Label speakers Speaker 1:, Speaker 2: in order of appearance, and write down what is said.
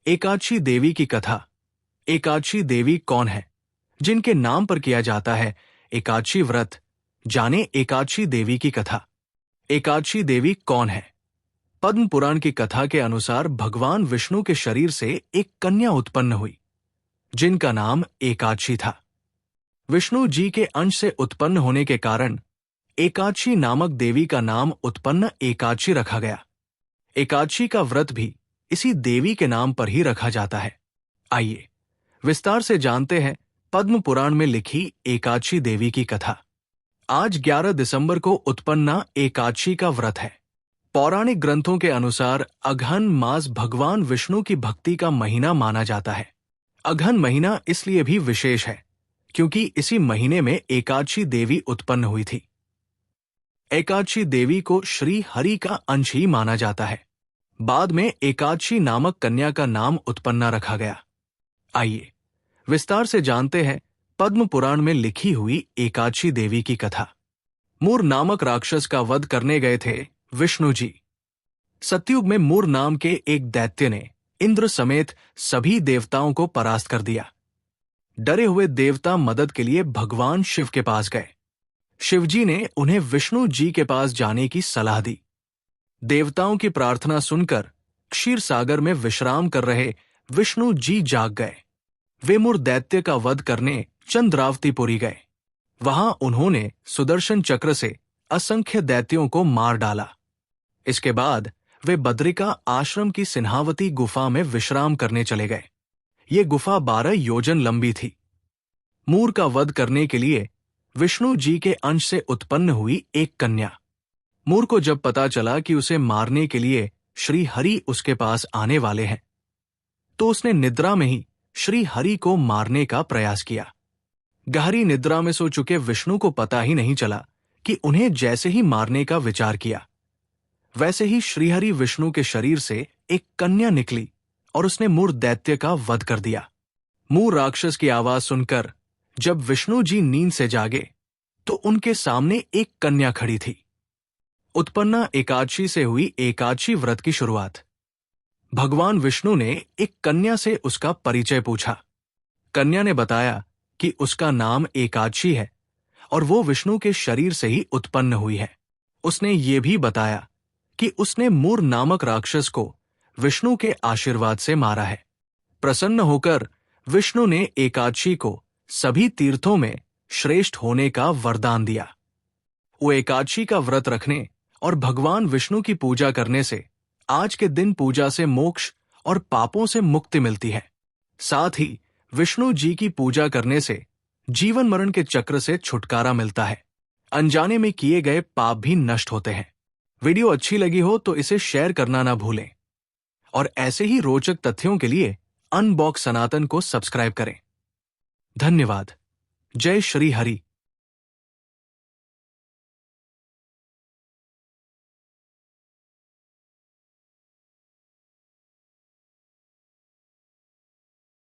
Speaker 1: एकादशी देवी की कथा। एकादशी देवी कौन है जिनके नाम पर किया जाता है एकादशी व्रत? जाने एकादशी देवी की कथा। एकादशी देवी कौन है? पद्म पुराण की कथा के अनुसार भगवान विष्णु के शरीर से एक कन्या उत्पन्न हुई जिनका नाम एकादशी था। विष्णु जी के अंश से उत्पन्न होने के कारण एकादशी नामक देवी का नाम उत्पन्न एकादशी रखा गया। एकादशी का व्रत भी इसी देवी के नाम पर ही रखा जाता है। आइए विस्तार से जानते हैं पद्म पुराण में लिखी एकादशी देवी की कथा। आज 11 दिसंबर को उत्पन्ना एकादशी का व्रत है। पौराणिक ग्रंथों के अनुसार अघन मास भगवान विष्णु की भक्ति का महीना माना जाता है। अघन महीना इसलिए भी विशेष है क्योंकि इसी महीने में एकादशी देवी उत्पन्न हुई थी। एकादशी देवी को श्री हरि का अंश ही माना जाता है। बाद में एकादशी नामक कन्या का नाम उत्पन्ना रखा गया। आइए विस्तार से जानते हैं पद्म पुराण में लिखी हुई एकादशी देवी की कथा। मूर नामक राक्षस का वध करने गए थे विष्णु जी। सतयुग में मूर नाम के एक दैत्य ने इंद्र समेत सभी देवताओं को परास्त कर दिया। डरे हुए देवता मदद के लिए भगवान शिव के पास गए। शिवजी ने उन्हें विष्णु जी के पास जाने की सलाह दी। देवताओं की प्रार्थना सुनकर क्षीर सागर में विश्राम कर रहे विष्णु जी जाग गए। वे मूर दैत्य का वध करने चंद्रावतीपुरी गए। वहां उन्होंने सुदर्शन चक्र से असंख्य दैत्यों को मार डाला। इसके बाद वे बद्रिका आश्रम की सिन्हावती गुफा में विश्राम करने चले गए। ये गुफा 12 योजन लंबी थी। मूर का वध करने के लिए विष्णु जी के अंश से उत्पन्न हुई एक कन्या। मूर को जब पता चला कि उसे मारने के लिए श्री हरि उसके पास आने वाले हैं, तो उसने निद्रा में ही श्री हरि को मारने का प्रयास किया। गहरी निद्रा में सो चुके विष्णु को पता ही नहीं चला कि उन्हें जैसे ही मारने का विचार किया, वैसे ही श्रीहरि विष्णु के शरीर से एक कन्या निकली और उसने मूर दैत्य का वध कर दिया। मूर राक्षस की आवाज सुनकर जब विष्णु जी नींद से जागे तो उनके सामने एक कन्या खड़ी थी। उत्पन्ना एकादशी से हुई एकादशी व्रत की शुरुआत। भगवान विष्णु ने एक कन्या से उसका परिचय पूछा। कन्या ने बताया कि उसका नाम एकादशी है और वो विष्णु के शरीर से ही उत्पन्न हुई है। उसने ये भी बताया कि उसने मूर नामक राक्षस को विष्णु के आशीर्वाद से मारा है। प्रसन्न होकर विष्णु ने एकादशी को सभी तीर्थों में श्रेष्ठ होने का वरदान दिया। वो एकादशी का व्रत रखने और भगवान विष्णु की पूजा करने से आज के दिन पूजा से मोक्ष और पापों से मुक्ति मिलती है। साथ ही विष्णु जी की पूजा करने से जीवन मरण के चक्र से छुटकारा मिलता है। अनजाने में किए गए पाप भी नष्ट होते हैं। वीडियो अच्छी लगी हो तो इसे शेयर करना ना भूलें और ऐसे ही रोचक तथ्यों के लिए अनबॉक्स सनातन को सब्सक्राइब करें। धन्यवाद। जय श्री हरि।